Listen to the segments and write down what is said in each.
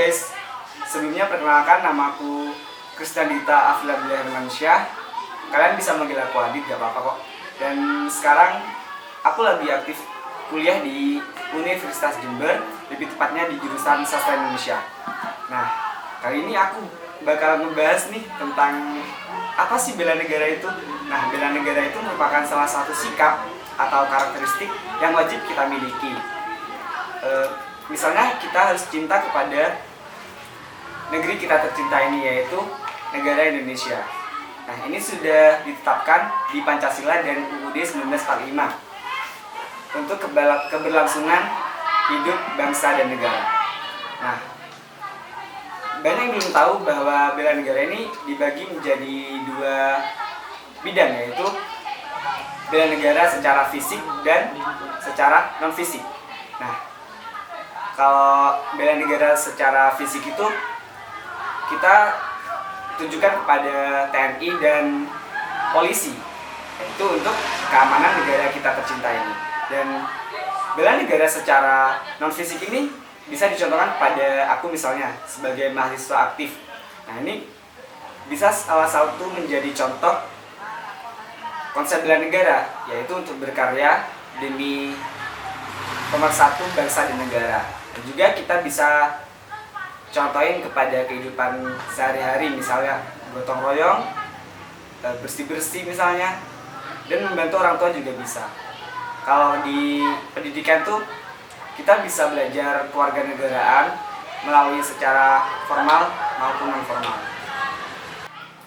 guys, sebelumnya perkenalkan, namaku Kristiandita Afilabila Hermansyah. Kalian bisa manggil aku Adit, gak apa-apa kok. Dan sekarang aku lagi aktif kuliah di Universitas Jember, lebih tepatnya di jurusan Sastra Indonesia. Nah, kali ini aku bakal ngebahas nih tentang apa sih bela negara itu. Nah, bela negara itu merupakan salah satu sikap atau karakteristik yang wajib kita miliki. Misalnya kita harus cinta kepada negeri kita tercinta ini, yaitu negara Indonesia. Nah, ini sudah ditetapkan di Pancasila dan UUD 1945 untuk keberlangsungan hidup bangsa dan negara. Nah, banyak yang belum tahu bahwa bela negara ini dibagi menjadi dua bidang, yaitu bela negara secara fisik dan secara non fisik. Nah, kalau bela negara secara fisik itu kita tunjukkan kepada TNI dan polisi, itu untuk keamanan negara kita tercinta ini. Dan bela negara secara non fisik ini bisa dicontohkan pada aku misalnya sebagai mahasiswa aktif. Nah, ini bisa salah satu menjadi contoh konsep bela negara, yaitu untuk berkarya demi pemersatu bangsa dan negara. Dan juga kita bisa contohin kepada kehidupan sehari-hari, misalnya gotong royong, bersih-bersih misalnya, dan membantu orang tua juga bisa. Kalau di pendidikan tuh kita bisa belajar kewarganegaraan melalui secara formal maupun non formal.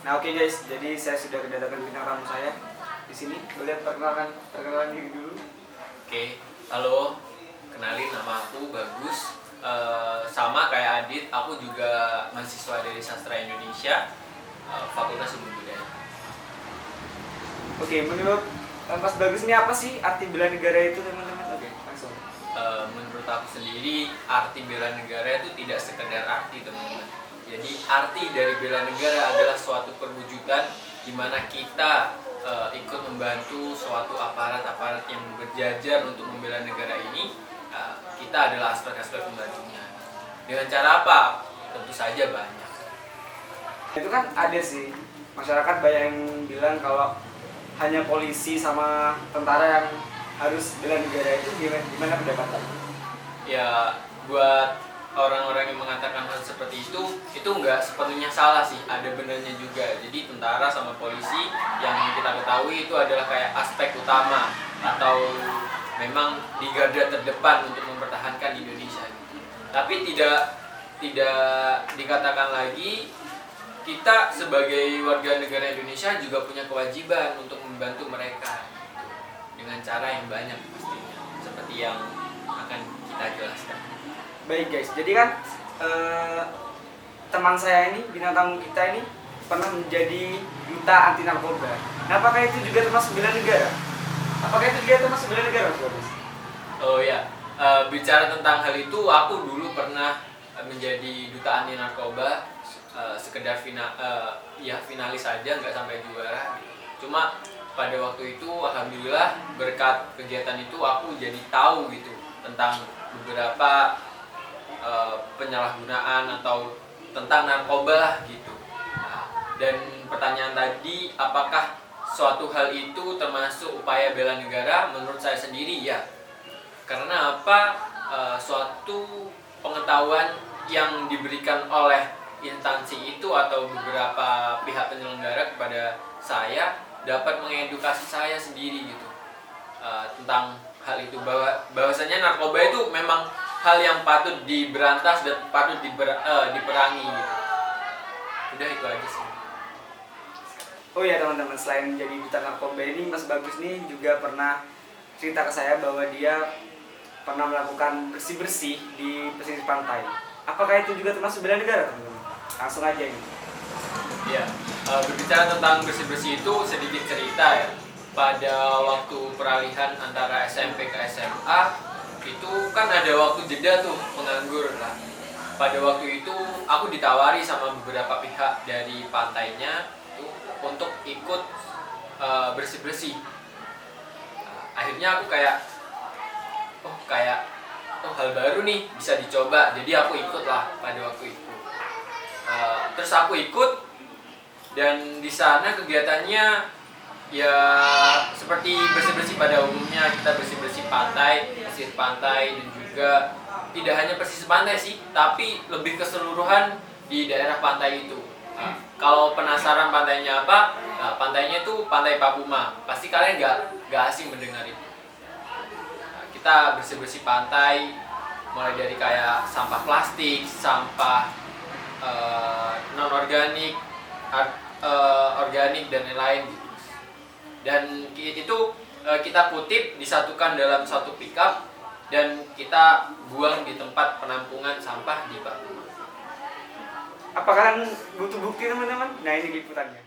Nah, oke guys, jadi saya sudah kedatangan bintang tamu saya di sini. Boleh perkenalkan diri dulu? Oke, halo, kenalin, nama aku Bagus. Sama kayak Adit, aku juga mahasiswa dari Sastra Indonesia, Fakultas Ilmu Budaya. Oke, menurut Mas Bagus ini apa sih arti bela negara itu, teman-teman? Oke, langsung. Menurut aku sendiri, arti bela negara itu tidak sekedar arti, teman-teman. Jadi arti dari bela negara adalah suatu perwujudan di mana kita ikut membantu suatu aparat-aparat yang berjajar untuk membela negara ini. Kita adalah aspek-aspek pembantunya. Dengan cara apa? Tentu saja banyak. Itu kan ada sih, masyarakat banyak yang bilang kalau hanya polisi sama tentara yang harus bela negara. Itu gimana pendapat kamu? Ya, buat orang-orang yang mengatakan hal seperti itu nggak sepenuhnya salah sih, ada benarnya juga. Jadi tentara sama polisi yang kita ketahui itu adalah kayak aspek utama atau memang di garda terdepan untuk mempertahankan Indonesia. Tapi tidak dikatakan lagi kita sebagai warga negara Indonesia juga punya kewajiban untuk membantu mereka dengan cara yang banyak pastinya, seperti yang akan kita jelaskan. Baik guys, jadi kan teman saya ini, bintang tamu kita ini pernah menjadi duta anti narkoba. Nah, apakah itu juga termasuk bela negara? Apakah itu juga termasuk bela negara, Mas Bagus? Oh ya, bicara tentang hal itu, aku dulu pernah menjadi duta anti narkoba, sekedar finalis saja, nggak sampai juara. Cuma pada waktu itu, alhamdulillah berkat kegiatan itu aku jadi tahu gitu tentang beberapa penyalahgunaan atau tentang narkoba lah gitu. Dan pertanyaan tadi, apakah suatu hal itu termasuk upaya bela negara? Menurut saya sendiri ya. Karena apa? Suatu pengetahuan yang diberikan oleh instansi itu atau beberapa pihak penyelenggara kepada saya dapat mengedukasi saya sendiri gitu tentang hal itu, bahwasanya narkoba itu memang hal yang patut diberantas dan patut diperangi gitu. Udah, itu aja sih. Oh ya teman-teman, selain menjadi duta narkoba ini, Mas Bagus nih juga pernah cerita ke saya bahwa dia pernah melakukan bersih-bersih di pesisir pantai. Apakah itu juga termasuk bela negara, teman-teman? Langsung aja ini. Ya, berbicara tentang bersih-bersih itu sedikit cerita ya. Pada waktu peralihan antara SMP ke SMA, itu kan ada waktu jeda tuh, menganggur lah. Pada waktu itu aku ditawari sama beberapa pihak dari pantainya tuh untuk ikut bersih-bersih. Akhirnya aku kayak oh hal baru nih bisa dicoba, jadi aku ikut lah pada waktu itu. Terus aku ikut, dan di sana kegiatannya ya seperti bersih-bersih pada umumnya. Kita bersih-bersih pantai, pesisir pantai, dan juga tidak hanya pesisir pantai sih, tapi lebih keseluruhan di daerah pantai itu. Kalau penasaran pantainya apa, nah, pantainya itu Pantai Papuma. Pasti kalian nggak asing mendengar itu. Kita bersih-bersih pantai, mulai dari kayak sampah plastik, sampah non-organik, organik, dan lain-lain gitu. Dan itu kita kutip, disatukan dalam satu pickup, dan kita buang di tempat penampungan sampah di Papuma. Apa kalian butuh bukti teman-teman? Nah ini liputannya.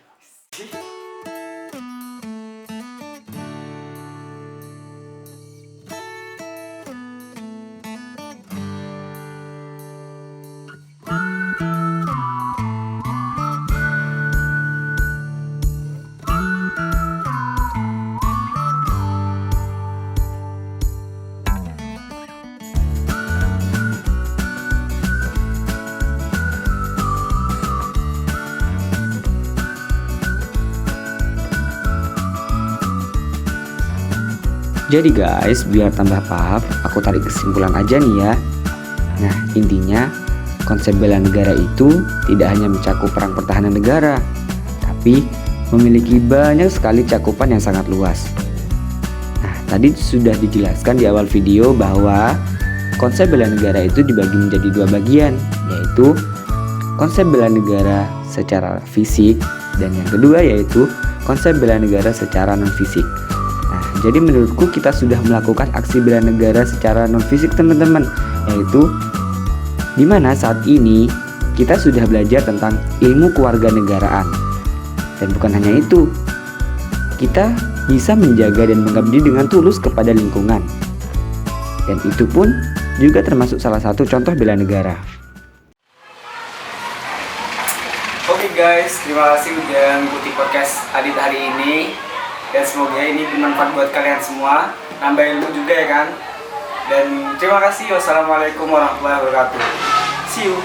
Jadi guys, biar tambah paham, aku tarik kesimpulan aja nih ya. Nah, intinya konsep bela negara itu tidak hanya mencakup perang pertahanan negara, tapi memiliki banyak sekali cakupan yang sangat luas. Nah, tadi sudah dijelaskan di awal video bahwa konsep bela negara itu dibagi menjadi dua bagian, yaitu konsep bela negara secara fisik, dan yang kedua yaitu konsep bela negara secara non-fisik. Jadi menurutku kita sudah melakukan aksi bela negara secara non-fisik teman-teman, yaitu dimana saat ini kita sudah belajar tentang ilmu kewarganegaraan. Dan bukan hanya itu, kita bisa menjaga dan mengabdi dengan tulus kepada lingkungan. Dan itu pun juga termasuk salah satu contoh bela negara. Oke guys, terima kasih udah mengikuti podcast Adit hari ini. Dan semoga ini bermanfaat buat kalian semua, nambah ilmu juga ya kan. Dan terima kasih, wassalamualaikum warahmatullahi wabarakatuh. See you.